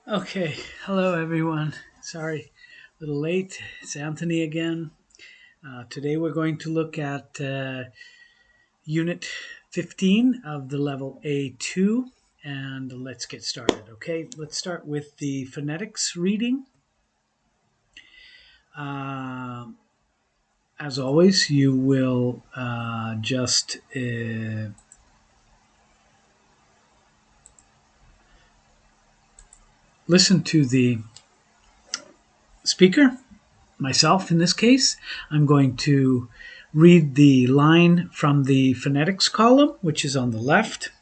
Okay, hello everyone. Sorry, a little late. It's Anthony again. Today we're going to look at Unit 15 of the level A2, and let's get started. Okay, let's start with the phonetics reading. Uh, as always, you will just listen to the speaker, myself in this case. I'm going to read the line from the phonetics column, which is on the left.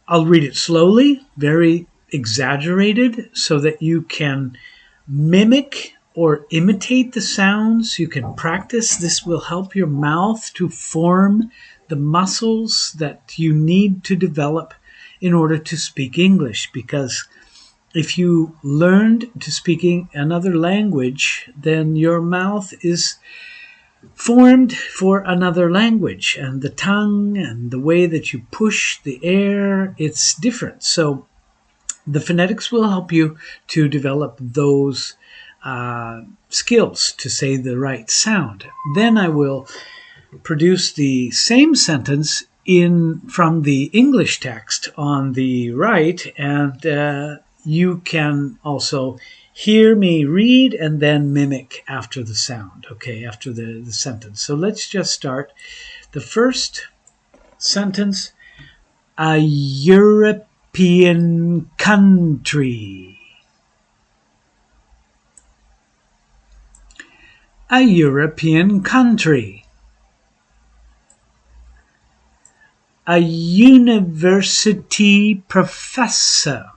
I'll read it slowly, very exaggerated, so that you can mimic or imitate the sounds. You can practice. This will help your mouth to form the muscles that you need to develop in order to speak English, because if you learned to speak another language, then your mouth is formed for another language, and the tongue and the way that you push the air, it's different. So the phonetics will help you to develop those skills to say the right sound. Then I will produce the same sentence in from the English text on the right, and you can also hear me read and then mimic after the sound, okay, after the sentence. So let's just start. The first sentence: a European country. A European country. A university professor.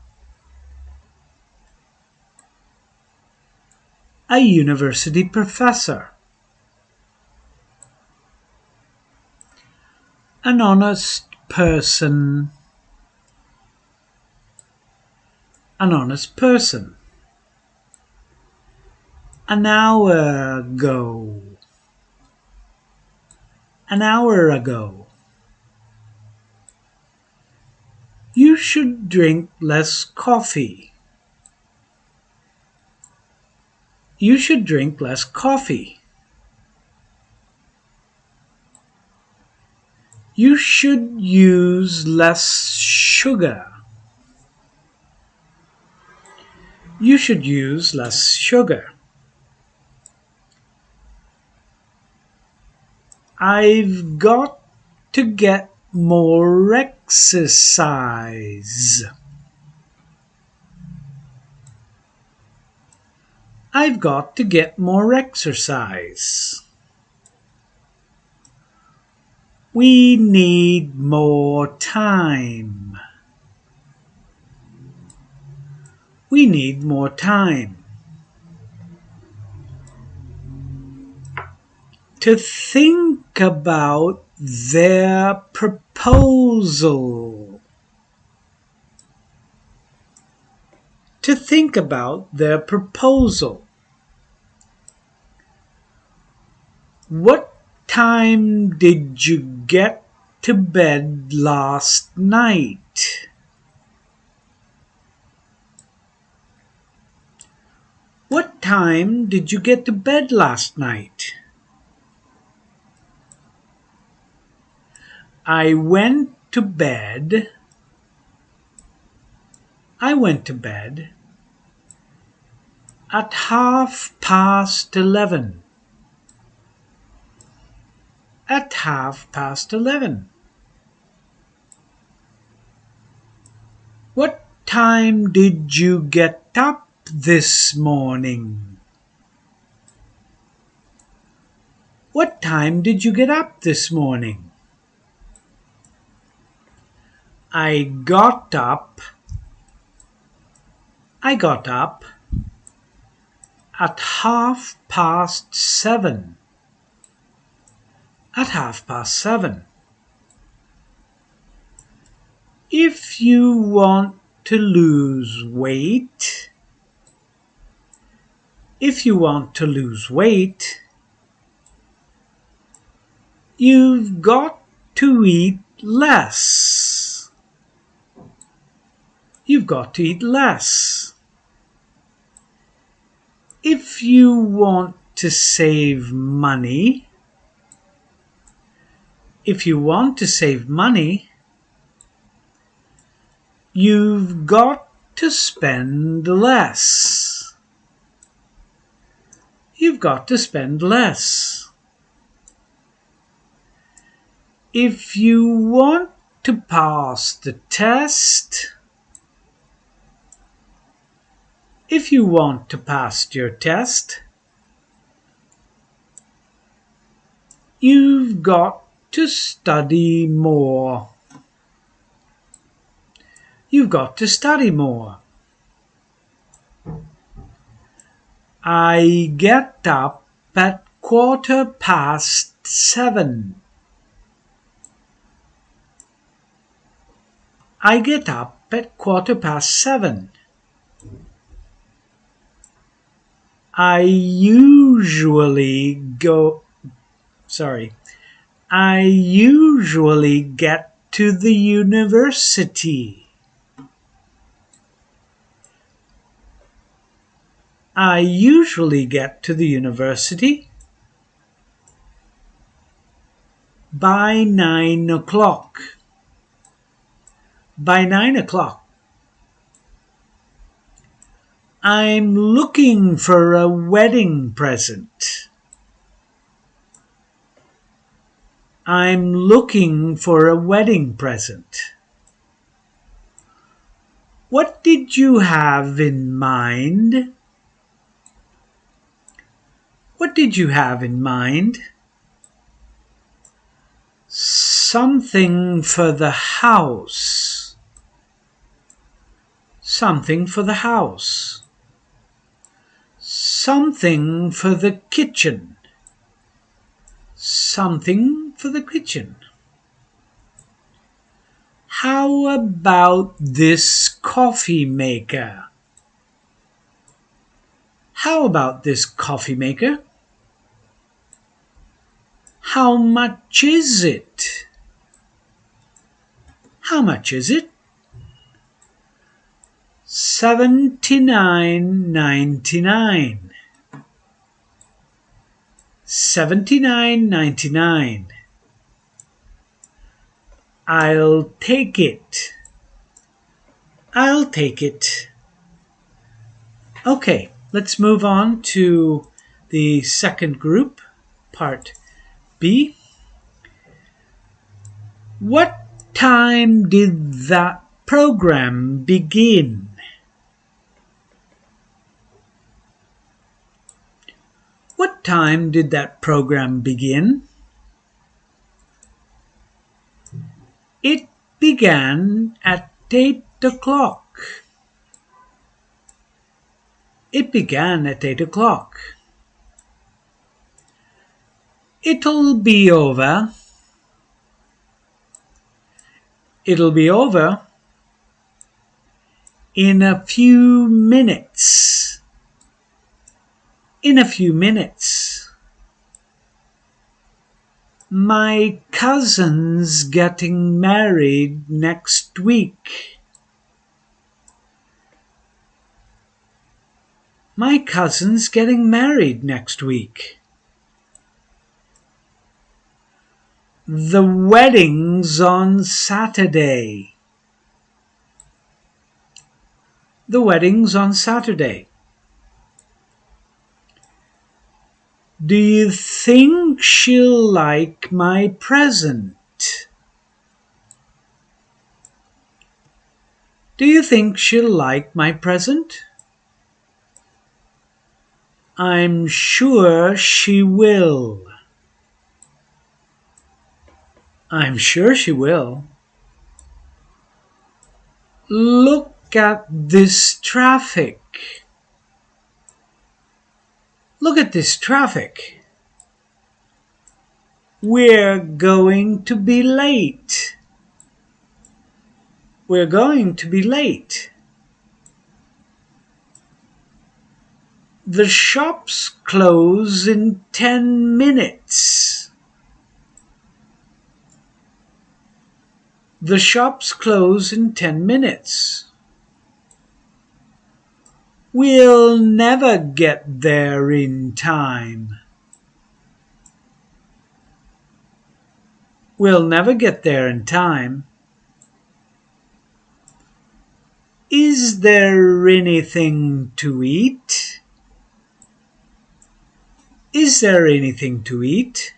A university professor. An honest person. An honest person. An hour ago. An hour ago. You should drink less coffee. You should drink less coffee. You should use less sugar. You should use less sugar. I've got to get more exercise. I've got to get more exercise. We need more time. We need more time. To think about their proposal. To think about their proposal. What time did you get to bed last night? What time did you get to bed last night? I went to bed. I went to bed at 11:30. At 11:30. What time did you get up this morning? What time did you get up this morning? I got up. I got up at 7:30. At 7:30. If you want to lose weight, if you want to lose weight, you've got to eat less. you've got to eat less. If you want to save money, you've got to spend less. You've got to spend less. If you want to pass the test, your test, you've got to study more. You've got to study more. I get up at 7:15. I get up at 7:15. I usually get to the university. I usually get to the university by 9 o'clock. By 9 o'clock. I'm looking for a wedding present. I'm looking for a wedding present. What did you have in mind? What did you have in mind? Something for the house. Something for the house. Something for the kitchen. Something for the kitchen. How about this coffee maker? How about this coffee maker? How much is it? How much is it? $79.99. $79.99. I'll take it. I'll take it. Okay, let's move on to the second group, part B. What time did that program begin? What time did that program begin? It began at 8 o'clock. It began at 8 o'clock. It'll be over. It'll be over in a few minutes. In a few minutes. My cousin's getting married next week. My cousin's getting married next week. The wedding's on Saturday. The wedding's on Saturday. Do you think she'll like my present? Do you think she'll like my present? I'm sure she will. I'm sure she will. Look at this traffic. Look at this traffic. We're going to be late. We're going to be late. The shops close in 10 minutes. The shops close in 10 minutes. We'll never get there in time. We'll never get there in time. Is there anything to eat? Is there anything to eat?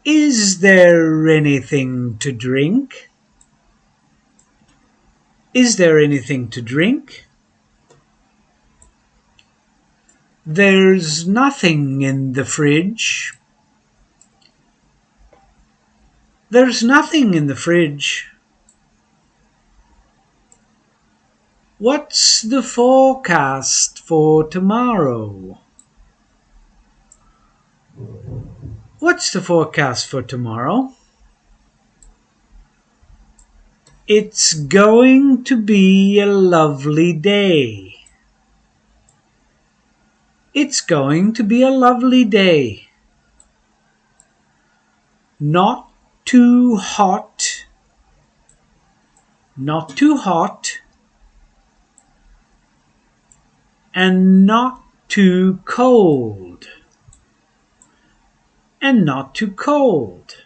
Is there anything to drink? Is there anything to drink? There's nothing in the fridge. There's nothing in the fridge. What's the forecast for tomorrow? What's the forecast for tomorrow? It's going to be a lovely day. It's going to be a lovely day. Not too hot. Not too hot. And not too cold. And not too cold.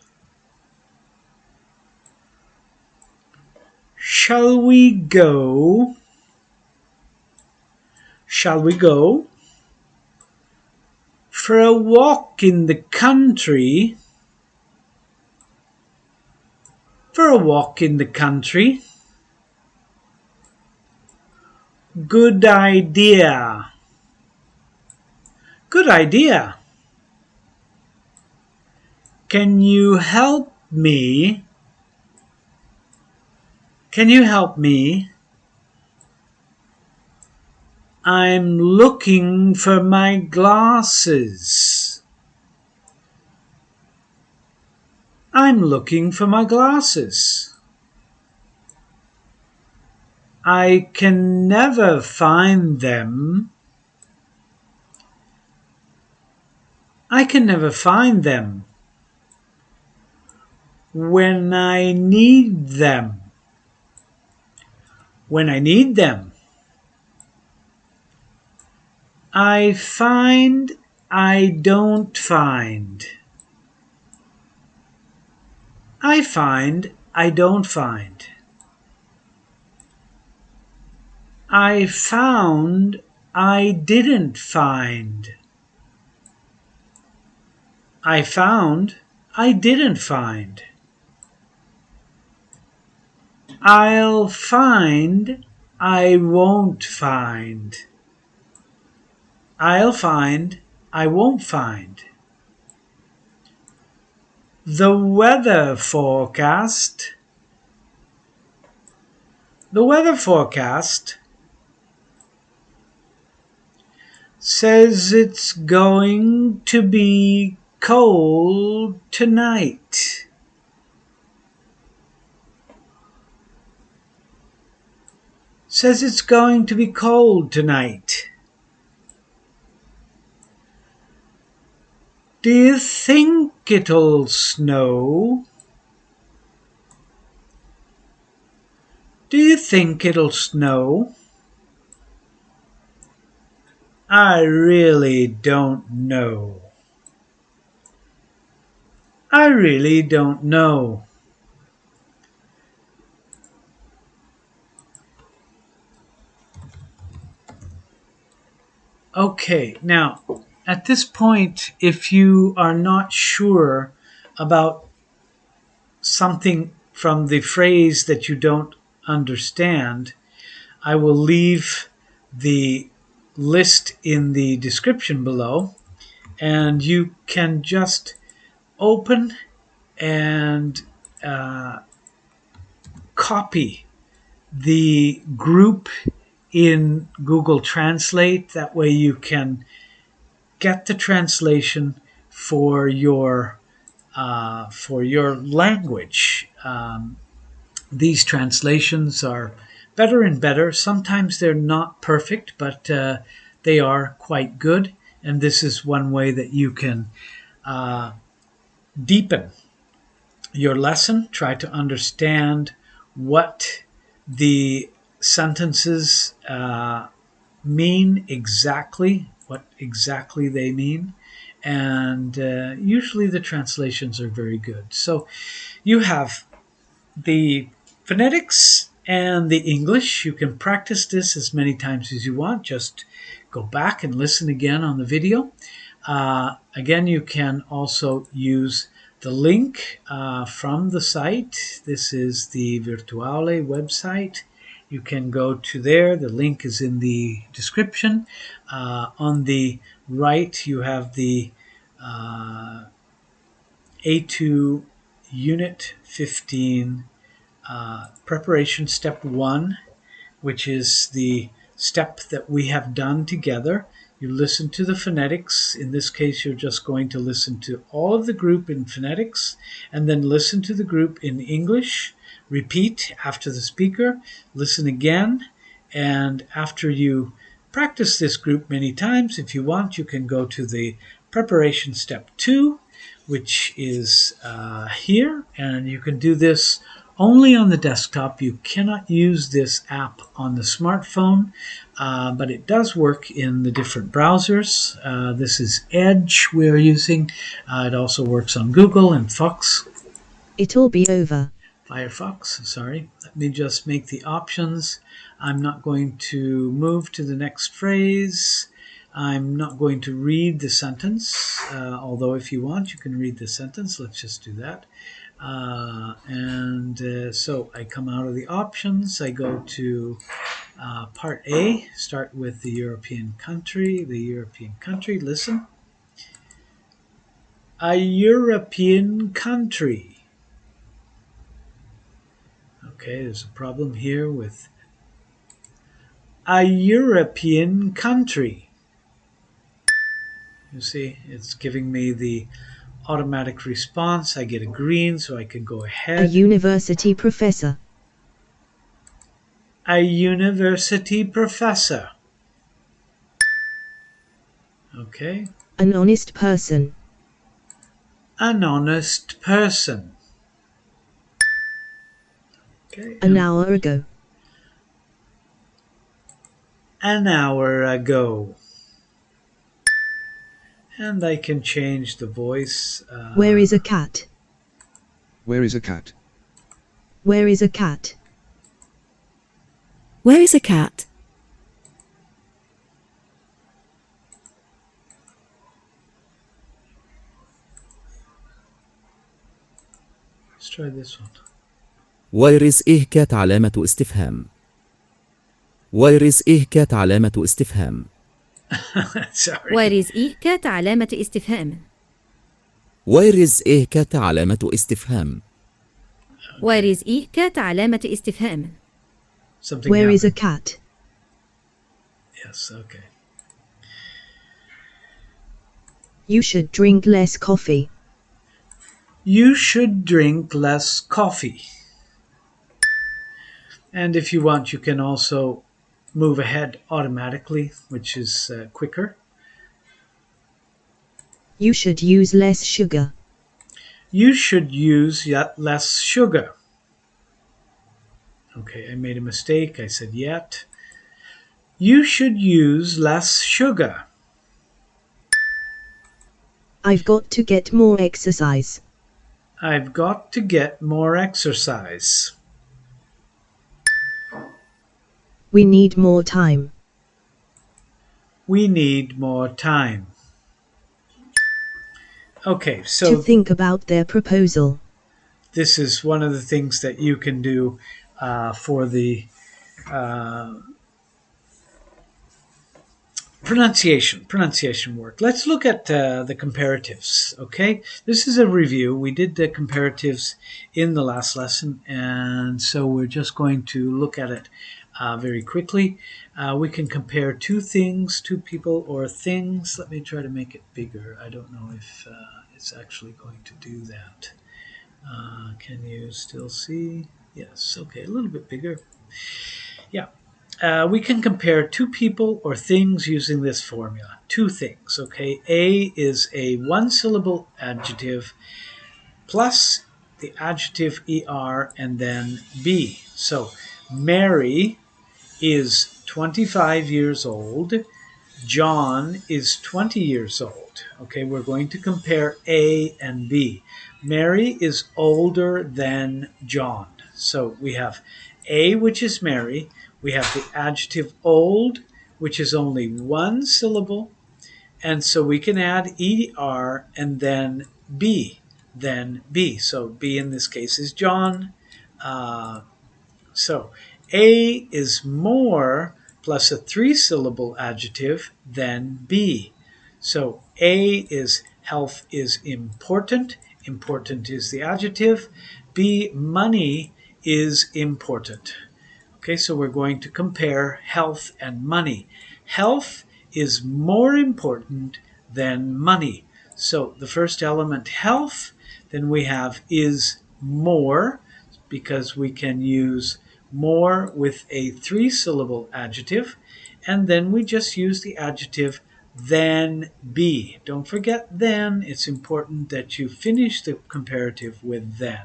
Shall we go? Shall we go for a walk in the country? For a walk in the country? Good idea. Good idea. Can you help me? Can you help me? I'm looking for my glasses. I'm looking for my glasses. I can never find them. I can never find them. When I need them. When I need them. I find, I don't find. I find, I don't find. I found, I didn't find. I found, I didn't find. I'll find, I won't find. I'll find, I won't find. The weather forecast. The weather forecast says it's going to be cold tonight. Says it's going to be cold tonight. Do you think it'll snow? Do you think it'll snow? I really don't know. I really don't know. Okay, now at this point, if you are not sure about something from the phrase that you don't understand, I will leave the list in the description below, and you can just open and copy the group in Google Translate. That way you can get the translation for your language. These translations are better and better. Sometimes they're not perfect, but they are quite good. And this is one way that you can deepen your lesson. Try to understand what the sentences mean exactly what exactly they mean, and usually the translations are very good. So you have the phonetics and the English. You can practice this as many times as you want. Just go back and listen again on the video. Again, you can also use the link from the site. This is the VirtuAule website. You can go to there. The link is in the description. On the right, you have the A2 Unit 15 preparation step 1, which is the step that we have done together. You listen to the phonetics. In this case, you're just going to listen to all of the group in phonetics and then listen to the group in English. Repeat after the speaker, listen again, and after you practice this group many times, if you want, you can go to the preparation step 2, which is here, and you can do this only on the desktop. You cannot use this app on the smartphone, but it does work in the different browsers. This is Edge we're using. It also works on Google and It'll be over. Firefox, sorry. Let me just make the options. I'm not going to move to the next phrase. I'm not going to read the sentence, although if you want, you can read the sentence. Let's just do that. So I come out of the options. I go to part A, start with the European country. Listen. A European country. Okay, there's a problem here with a European country. You see, it's giving me the automatic response. I get a green, so I can go ahead. A university professor. A university professor. Okay. An honest person. An honest person. Okay. An hour ago. An hour ago. And I can change the voice. Where is a cat? Where is a cat? Where is a cat? Where is a cat? Let's try this one. Where is إيه كات علامة استفهام. Where is إيه كات علامة استفهام. Sorry. Where is إيه كات علامة استفهام. Where is إيه كات علامة استفهام. Where is إيه كات علامة استفهام. Something Where is a happened. cat? Yes, okay. You should drink less coffee. You should drink less coffee. And if you want, you can also move ahead automatically, which is quicker. You should use less sugar. You should use less sugar. Okay, I made a mistake. I said yet. You should use less sugar. I've got to get more exercise. I've got to get more exercise. We need more time. We need more time. Okay, To so think about their proposal. this is one of the things that you can do for the pronunciation work. Let's look at the comparatives, okay? This is a review. We did the comparatives in the last lesson, and so we're just going to look at it very quickly. We can compare two things, two people, or things. Let me try to make it bigger. I don't know if it's actually going to do that. Can you still see? Yes, okay, a little bit bigger. Yeah. We can compare two people or things using this formula. Two things, okay? A is a one-syllable adjective plus the adjective er and then be. So, Mary is 25 years old. John is 20 years old. Okay, we're going to compare A and B. Mary is older than John. So we have A, which is Mary. We have the adjective old, which is only one syllable. And so we can add ER and then B. So B in this case is John. So A is more plus a three-syllable adjective than B. So A is health is important. Important is the adjective. B, money is important. Okay, so we're going to compare health and money. Health is more important than money. So the first element, health, then we have is more, because we can use more with a three-syllable adjective, and then we just use the adjective than be. Don't forget then. It's important that you finish the comparative with then.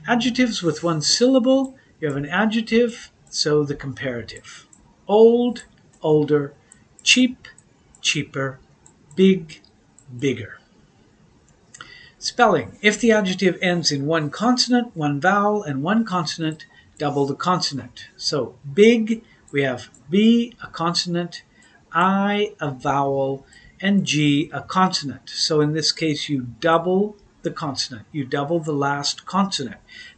Adjectives with one syllable, you have an adjective, so the comparative. Old, older, cheap, cheaper, big, bigger. Spelling. If the adjective ends in one consonant, one vowel, and one consonant, double the consonant. So big, we have B, a consonant, I, a vowel, and G, a consonant. So in this case, you double the consonant. You double the last consonant.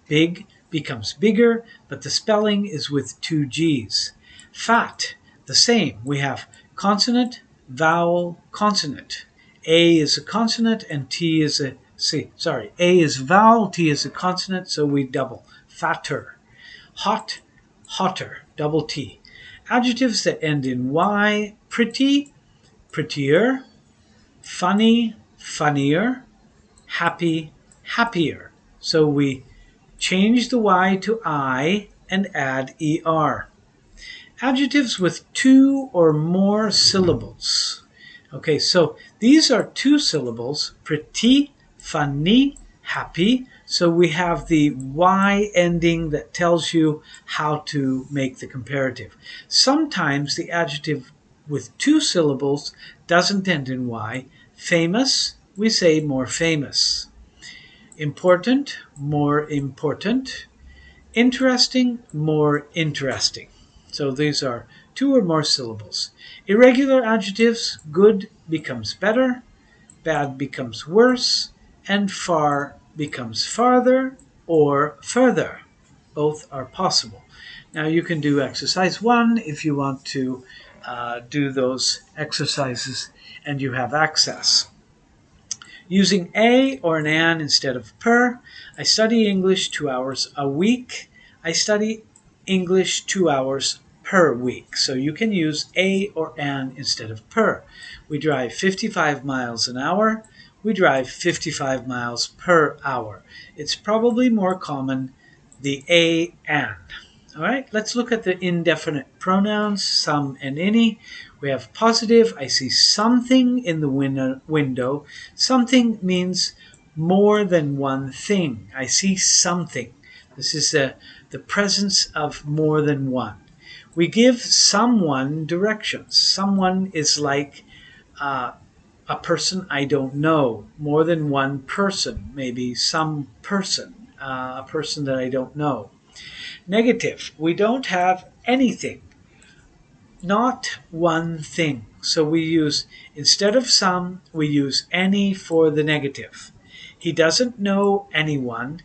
Big becomes bigger, but the spelling is with two G's. Fat, the same. We have consonant, vowel, consonant. A is a consonant and T is a A is vowel, T is a consonant, so we double. Fatter. Hot, hotter, double T. Adjectives that end in Y, pretty, prettier, funny, funnier, happy, happier. So we change the Y to I and add ER. Adjectives with two or more syllables. Okay, so these are two syllables, pretty, funny, happy. So we have the Y ending that tells you how to make the comparative. Sometimes the adjective with two syllables doesn't end in Y. Famous, we say more famous. Important, more important. Interesting, more interesting. So these are two or more syllables. Irregular adjectives, good becomes better, bad becomes worse, and far becomes farther or further. Both are possible. Now you can do exercise 1 if you want to do those exercises and you have access. Using a or an instead of per. I study English 2 hours a week. I study English 2 hours per week. So you can use a or an instead of per. We drive 55 miles an hour. We drive 55 miles per hour. It's probably more common the a and. All right, let's look at the indefinite pronouns, some and any. We have positive. I see something in the window. Something means more than one thing. I see something. This is the presence of more than one. We give someone directions. Someone is like a person I don't know. More than one person. Maybe some person. A person that I don't know. Negative. We don't have anything. Not one thing. So we use, instead of some, we use any for the negative. He doesn't know anyone.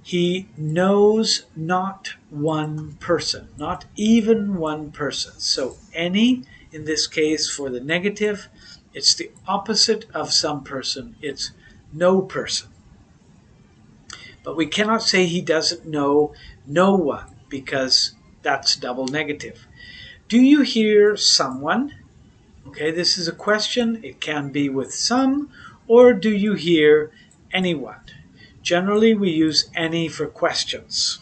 He knows not one person, not even one person. So any, in this case, for the negative, it's the opposite of some person. It's no person. But we cannot say he doesn't know no one, because that's double negative. Do you hear someone? Okay, this is a question. It can be with some, or do you hear anyone? Generally, we use any for questions.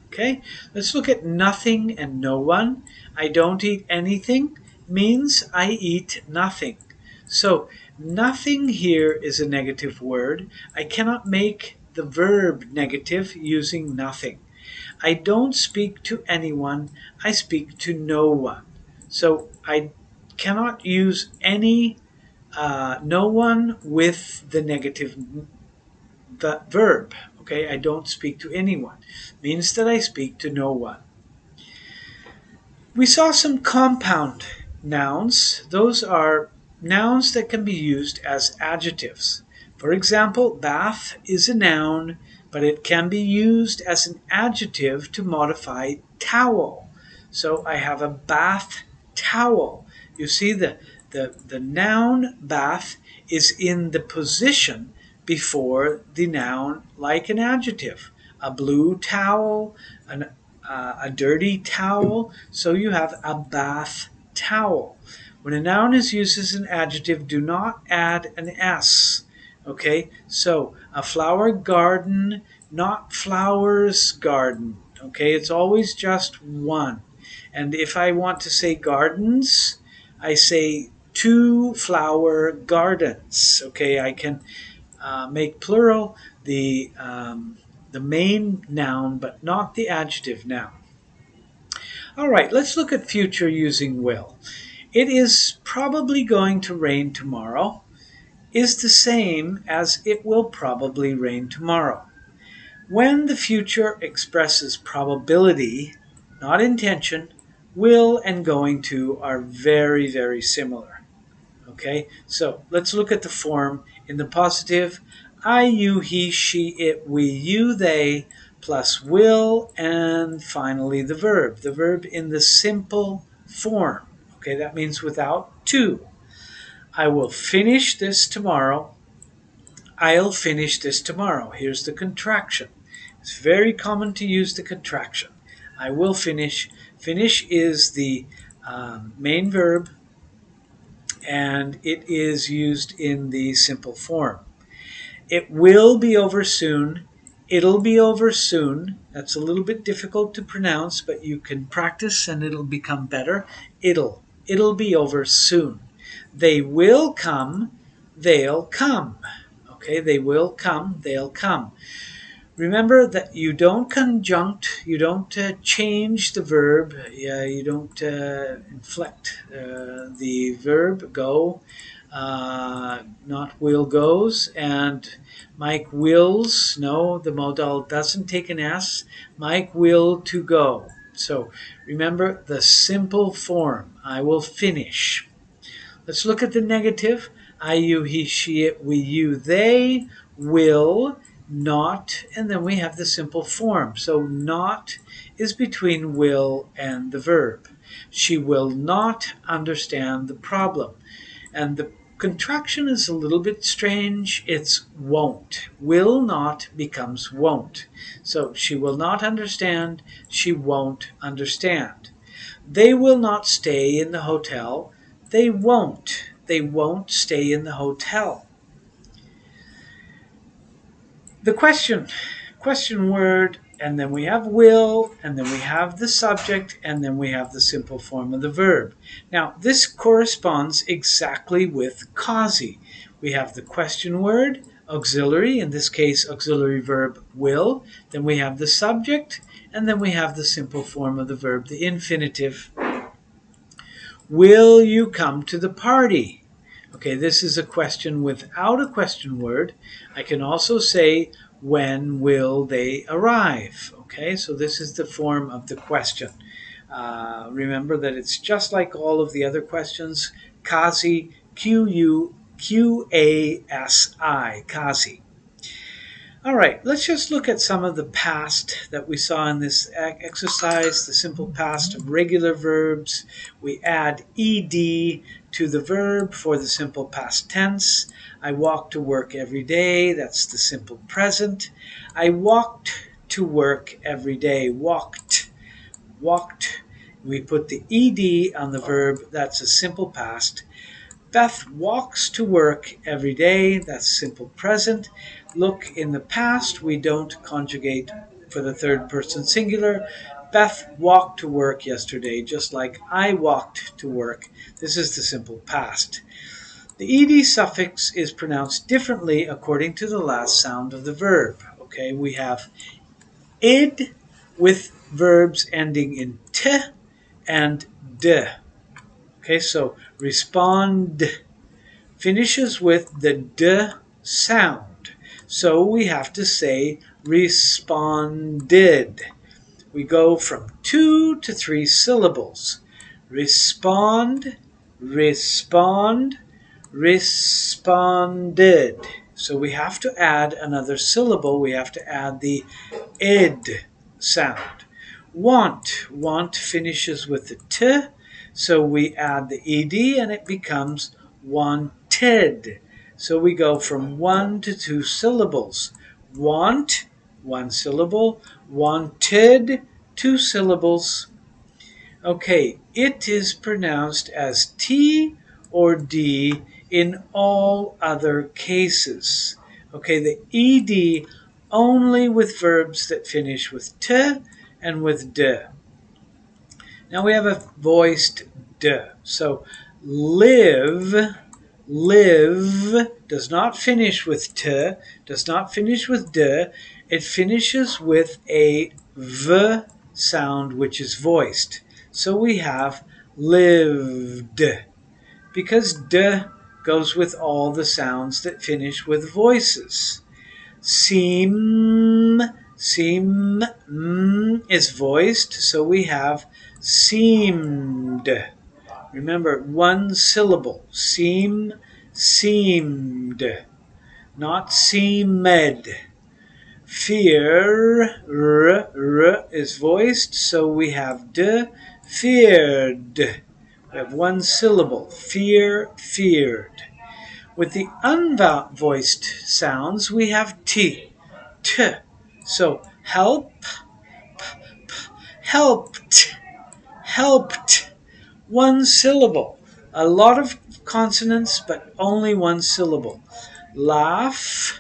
Okay, let's look at nothing and no one. I don't eat anything means I eat nothing. So nothing here is a negative word. I cannot make the verb negative using nothing. I don't speak to anyone. I speak to no one. So I cannot use any no one with the negative verb. Okay, I don't speak to anyone. Means that I speak to no one. We saw some compound nouns. Those are nouns that can be used as adjectives. For example, bath is a noun, but it can be used as an adjective to modify towel. So I have a bath towel. You see the noun bath is in the position before the noun like an adjective. A blue towel, a dirty towel, so you have a bath towel. When a noun is used as an adjective, do not add an S. Okay, so a flower garden, not flowers garden. Okay, it's always just one. And if I want to say gardens, I say 2 flower gardens. Okay, I can make plural the main noun, but not the adjective noun. All right, let's look at future using will. It is probably going to rain tomorrow is the same as it will probably rain tomorrow. When the future expresses probability, not intention, will and going to are very, very similar. Okay, so let's look at the form in the positive. I, you, he, she, it, we, you, they, plus will, and finally the verb. The verb in the simple form. Okay, that means without to. I will finish this tomorrow. I'll finish this tomorrow. Here's the contraction. It's very common to use the contraction. I will finish. Finish is the main verb, and it is used in the simple form. It will be over soon. It'll be over soon. That's a little bit difficult to pronounce, but you can practice and it'll become better. It'll be over soon. They will come. They'll come. Okay, they will come. They'll come. Remember that you don't conjunct, you don't change the verb, you don't inflect the verb go, not will goes, and Mike wills, no, the modal doesn't take an S, Mike will to go. So remember the simple form, I will finish. Let's look at the negative. I, you, he, she, it, we, you, they will not, and then we have the simple form. So not is between will and the verb. She will not understand the problem. And the contraction is a little bit strange. It's won't. Will not becomes won't. So she will not understand. She won't understand. They will not stay in the hotel. They won't. They won't stay in the hotel. The question word, and then we have will, and then we have the subject, and then we have the simple form of the verb. Now, this corresponds exactly with causae. We have the question word, auxiliary, in this case, auxiliary verb will, then we have the subject, and then we have the simple form of the verb, the infinitive. Will you come to the party? Okay, this is a question without a question word. I can also say, when will they arrive? Okay, so this is the form of the question. Remember that it's just like all of the other questions. Quasi, Q-U-Q-A-S-I, quasi. All right, let's just look at some of the past that we saw in this exercise, the simple past of regular verbs. We add ed to the verb for the simple past tense. I walk to work every day. That's the simple present. I walked to work every day. Walked. We put the ed on the verb. That's a simple past. Beth walks to work every day. That's simple present. Look, in the past, we don't conjugate for the third person singular. Beth walked to work yesterday, just like I walked to work. This is the simple past. The ed suffix is pronounced differently according to the last sound of the verb. Okay, we have id with verbs ending in t and d. Okay, so respond finishes with the d sound. So we have to say responded. We go from 2 to 3 syllables. Respond, respond, responded. So we have to add another syllable. We have to add the id sound. Want finishes with the t, so we add the ed and it becomes wanted. So we go from 1 to 2 syllables. Want, 1 syllable. Wanted, 2 syllables. Okay, it is pronounced as T or D in all other cases. Okay, the ED only with verbs that finish with T and with D. Now we have a voiced D. So live, live does not finish with T, does not finish with D. It finishes with a V sound which is voiced. So we have lived, because D goes with all the sounds that finish with voices. Seem, is voiced, so we have seemed. Remember, 1 syllable. Seem, seemed, not seemed. Fear, is voiced, so we have d, feared. We have 1 syllable. Fear, feared. With the unvoiced sounds, we have t, t. So help, helped, helped. 1 syllable. A lot of consonants, but only 1 syllable. Laugh,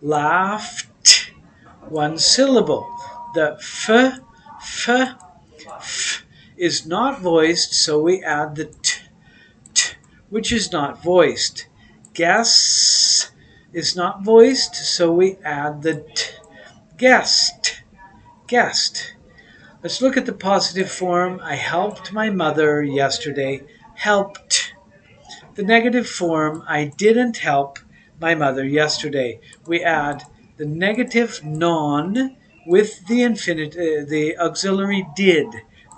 laughed. 1 syllable. The f is not voiced, so we add the t, which is not voiced. Guess is not voiced, so we add the t, guessed, guessed. Let's look at the positive form. I helped my mother yesterday. Helped. The negative form, I didn't help my mother yesterday. We add the negative non with the the auxiliary did.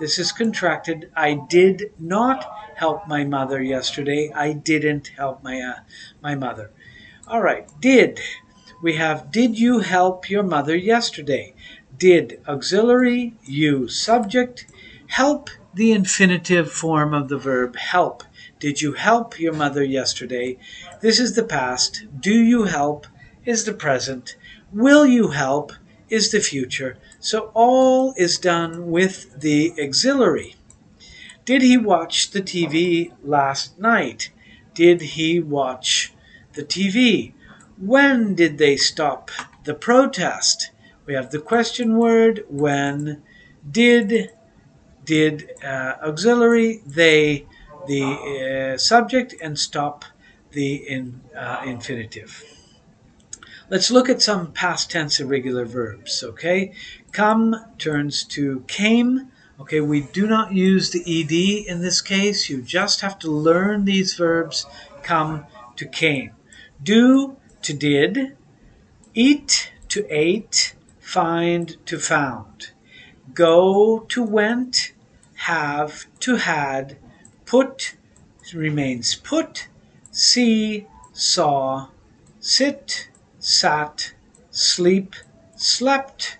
This is contracted. I did not help my mother yesterday. I didn't help my mother. All right, did. We have did you help your mother yesterday? Did auxiliary, you subject, help the infinitive form of the verb help. Did you help your mother yesterday? This is the past. Do you help is the present. Will you help is the future. So all is done with the auxiliary. Did he watch the TV last night? Did he watch the TV? When did they stop the protest? We have the question word, when, did auxiliary, they, the subject, and stop the infinitive. Let's look at some past tense irregular verbs, okay? Come turns to came. Okay, we do not use the ed in this case. You just have to learn these verbs. Come to came. Do to did. Eat to ate. Find to found. Go to went. Have to had. Put remains put. See, saw. Sit, sat. Sleep, slept.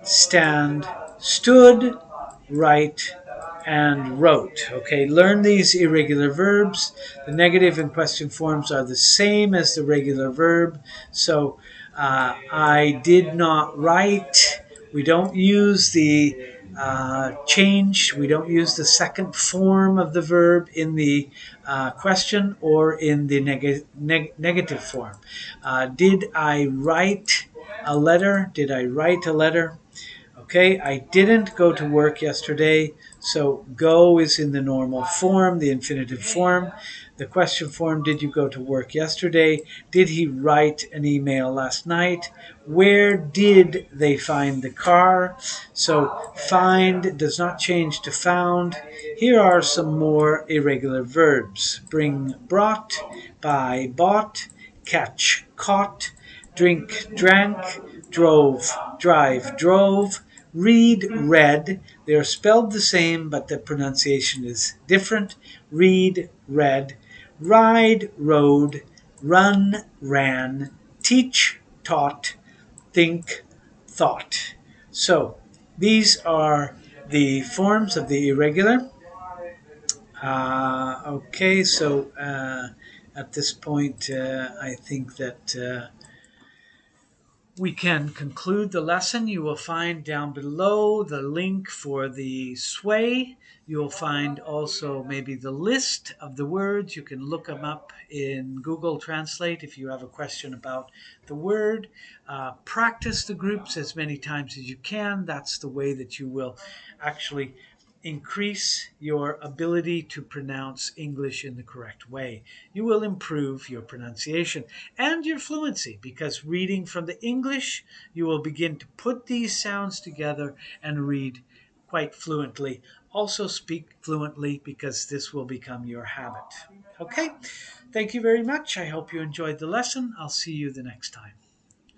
Stand, stood. Write, and wrote. Okay, learn these irregular verbs. The negative and question forms are the same as the regular verb. So I did not write. We don't use the change. We don't use the second form of the verb in the question or in the negative form. Did I write a letter? Did I write a letter? Okay, I didn't go to work yesterday, so go is in the normal form, the infinitive form. The question form: did you go to work yesterday? Did he write an email last night? Where did they find the car? So find does not change to found. Here are some more irregular verbs: bring, brought; buy, bought; catch, caught; drink, drank; drove, drive, drove; read, read. They are spelled the same, but the pronunciation is different. Read, read; ride, rode; run, ran; teach, taught; think, thought. So these are the forms of the irregular. Okay, so at this point, I think that we can conclude the lesson. You will find down below the link for the sway. You will find also maybe the list of the words. You can look them up in Google Translate if you have a question about the word. Practice the groups as many times as you can. That's the way that you will actually increase your ability to pronounce English in the correct way. You will improve your pronunciation and your fluency, because reading from the English, you will begin to put these sounds together and read quite fluently. Also speak fluently, because this will become your habit. Okay, thank you very much. I hope you enjoyed the lesson. I'll see you the next time.